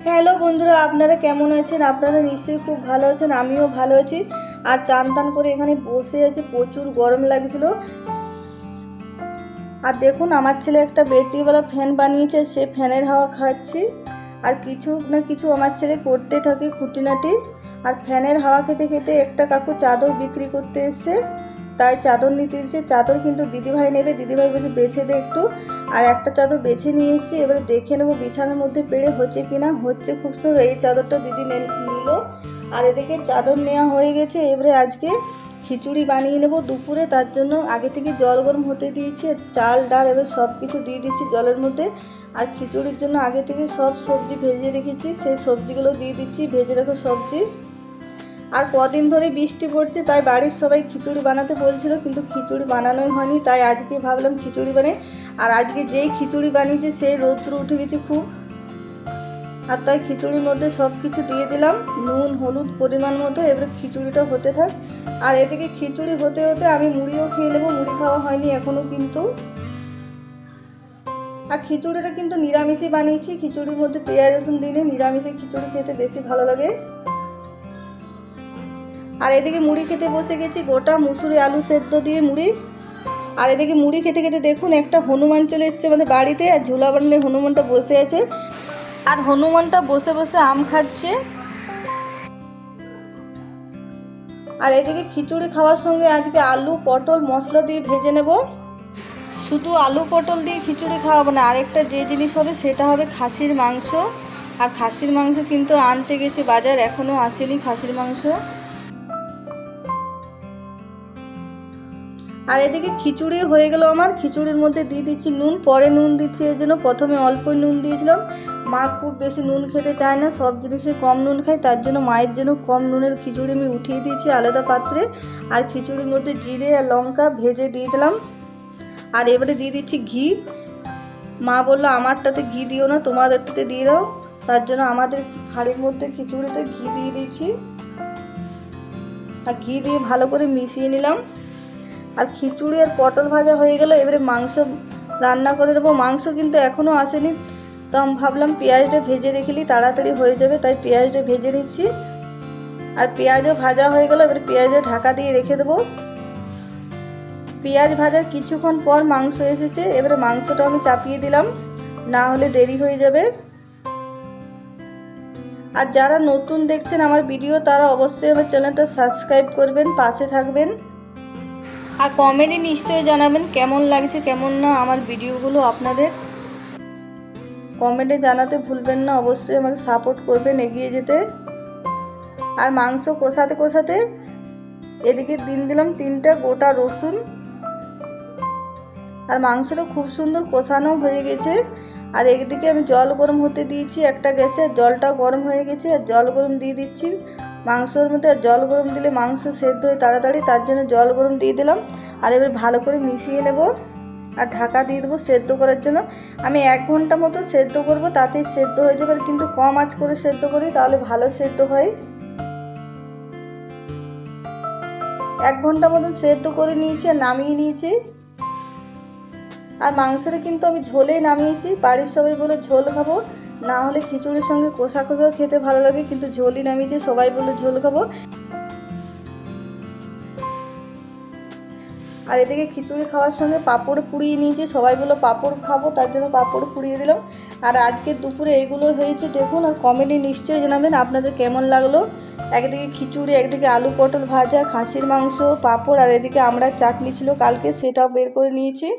Hello বন্ধুরা, আপনারা কেমন আছেন? আপনারা নিশ্চয়ই খুব ভালো আছেন, আমিও ভালো আছি। আর চান টান করে এখানে বসে আছি, প্রচুর গরম লাগছিল। আর দেখুন, আমার ছেলে একটা ব্যাটারিওয়ালা ফ্যান বানিয়েছে, সে ফ্যানের হাওয়া খাচ্ছি। আর কিছু না কিছু আমার ছেলে করতে থাকে খুঁটিনাটি। আর ফ্যানের হাওয়া খেতে খেতে একটা কাকু চাদর বিক্রি করতে এসছে, তাই চাদর নিতে এসেছে। চাদর কিন্তু দিদিভাই নেবে, দিদিভাই বলছে বেছে দে একটু। আর একটা চাদর বেছে নিয়ে এসেছি, এবারে দেখে নেবো বিছানার মধ্যে পেড়ে হচ্ছে কিনা। হচ্ছে খুব সুন্দর। এই চাদরটা দিদি নিল। আর এদিকে চাদর নেওয়া হয়ে গেছে। এবারে আজকে খিচুড়ি বানিয়ে নেব দুপুরে, তার জন্য আগে থেকে জল গরম হতে দিয়েছি। চাল ডাল এবার সব কিছু দিয়ে দিচ্ছি জলের মধ্যে। আর খিচুড়ির জন্য আগে থেকে সব সবজি ভেজে রেখেছি, সেই সবজিগুলো দিয়ে দিচ্ছি, ভেজে রাখো সবজি। আর কদিন ধরে বৃষ্টি পড়ছে, তাই বাড়ির সবাই খিচুড়ি বানাতে বলছিল, কিন্তু খিচুড়ি বানানোই হয়নি। তাই আজকে ভাবলাম খিচুড়ি বানাই। আর আজকে যেই খিচুড়ি বানিয়েছি সেই রৌদ্র উঠে গেছে খুব। আর তাই খিচুড়ির মধ্যে সব কিছু দিয়ে দিলাম, নুন হলুদ পরিমাণ মতো। এবারে খিচুড়িটা হতে থাক। আর এদিকে খিচুড়ি হতে হতে আমি মুড়িও খেয়ে নেবো। মুড়ি খাওয়া হয়নি এখনও কিন্তু। আর খিচুড়িটা কিন্তু নিরামিষই বানিয়েছি, খিচুড়ির মধ্যে পেঁয়াজ রসুন দিলে নিরামিষে খিচুড়ি খেতে বেশি ভালো লাগে। আর এদিকে মুড়ি খেতে বসে গেছি, গোটা মুসুরি আলু সেদ্ধ দিয়ে মুড়ি। আর এদিকে মুড়ি খেতে খেতে দেখুন একটা হনুমান চলে এসেছে আমাদের বাড়িতে। আর ঝুলা বানালে হনুমানটা বসে আছে, আর হনুমানটা বসে বসে আম খাচ্ছে। আর এদিকে খিচুড়ি খাওয়ার সঙ্গে আজকে আলু পটল মশলা দিয়ে ভেজে নেব। শুধু আলু পটল দিয়ে খিচুড়ি খাওয়াবো না, আরেকটা যে জিনিস হবে সেটা হবে খাসির মাংস। আর খাসির মাংস কিন্তু আনতে গেছে বাজার, এখনও আসেনি খাসির মাংস। আর এদিকে খিচুড়ি হয়ে গেল আমার। খিচুড়ির মধ্যে দিয়ে দিচ্ছি নুন, পরে নুন দিচ্ছি, এর জন্য প্রথমে অল্পই নুন দিয়েছিলাম। মা খুব বেশি নুন খেতে চায় না, সব জিনিসে কম নুন খায়, তার জন্য মায়ের জন্য কম নুনের খিচুড়ি আমি উঠিয়ে দিয়েছি আলাদা পাত্রে। আর খিচুড়ির মধ্যে জিরে আর লঙ্কা ভেজে দিয়ে দিলাম। আর এবারে দিয়ে দিচ্ছি ঘি। মা বললো আমারটাতে ঘি দিও না, তোমাদেরটাতে দিয়ে দাও, তার জন্য আমাদের হাঁড়ির মধ্যে খিচুড়িতে ঘি দিয়ে দিচ্ছি। আর ঘি দিয়ে ভালো করে মিশিয়ে নিলাম। আর খিচুড়ি আর পটল ভাজা হয়ে গেল। এবারে মাংস রান্না করে দেবো। মাংস কিন্তু এখনও আসেনি, তো আমি ভাবলাম পেঁয়াজটা ভেজে রেখেলি তাড়াতাড়ি হয়ে যাবে, তাই পেঁয়াজটা ভেজে নিচ্ছি। আর পেঁয়াজও ভাজা হয়ে গেল, এবারে পেঁয়াজও ঢাকা দিয়ে রেখে দেবো। পেঁয়াজ ভাজার কিছুক্ষণ পর মাংস এসেছে, এবারে মাংসটা আমি চাপিয়ে দিলাম, না হলে দেরি হয়ে যাবে। আর যারা নতুন দেখছেন আমার ভিডিও, তারা অবশ্যই আমার চ্যানেলটা সাবস্ক্রাইব করবেন, পাশে থাকবেন। আর কমেন্টে নিশ্চয়ই জানাবেন কেমন লাগছে কেমন না আমার ভিডিওগুলো। আপনাদের কমেন্টে জানাতে ভুলবেন না, অবশ্যই আমাকে সাপোর্ট করবেন এগিয়ে যেতে। আর মাংস কষাতে কষাতে এদিকে দিলাম 3টা গোটা রসুন। আর মাংসটা খুব সুন্দর কষানো হয়ে গেছে। আর একদিকে আমি জল গরম হতে দিয়েছি একটা গ্যাসে, জলটা গরম হয়ে গেছে। আর জল গরম দিয়ে দিচ্ছি মাংসের মধ্যে। আর জল গরম দিলে মাংস সেদ্ধ হয় তাড়াতাড়ি, তার জন্য জল গরম দিয়ে দিলাম। আর এবার ভালো করে মিশিয়ে নেব। আর ঢাকা দিয়ে দেবো সেদ্ধ করার জন্য। আমি 1 ঘন্টা মতো সেদ্ধ করব, তাতেই সেদ্ধ হয়ে যাবে। কিন্তু কম আঁচ করে সেদ্ধ করি, তাহলে ভালো সেদ্ধ হয়। 1 ঘন্টা মতো সেদ্ধ করে নিয়েছি আর নামিয়ে নিয়েছি। আর মাংসটা কিন্তু আমি ঝোলেই নামিয়েছি। বাড়ির সবাই বলে ঝোল খাবো, না হলে খিচুড়ির সঙ্গে কষা কষাও খেতে ভালো লাগে, কিন্তু ঝোলই নামিয়েছি, সবাই বলে ঝোল খাবো। আর এদিকে খিচুড়ি খাওয়ার সঙ্গে পাঁপড় পুড়িয়ে নিয়েছি, সবাই বলে পাঁপড় খাবো, তার জন্য পাঁপড় পুড়িয়ে দিলাম। আর আজকে দুপুরে এগুলো হয়েছে দেখুন। আর কমেন্টে নিশ্চয়ই জানাবেন আপনাদের কেমন লাগলো। একদিকে খিচুড়ি, একদিকে আলু পটল ভাজা, খাসির মাংস, পাঁপড়, আর এদিকে আমড়ার চাটনি ছিল কালকে, সেটাও বের করে নিয়েছি।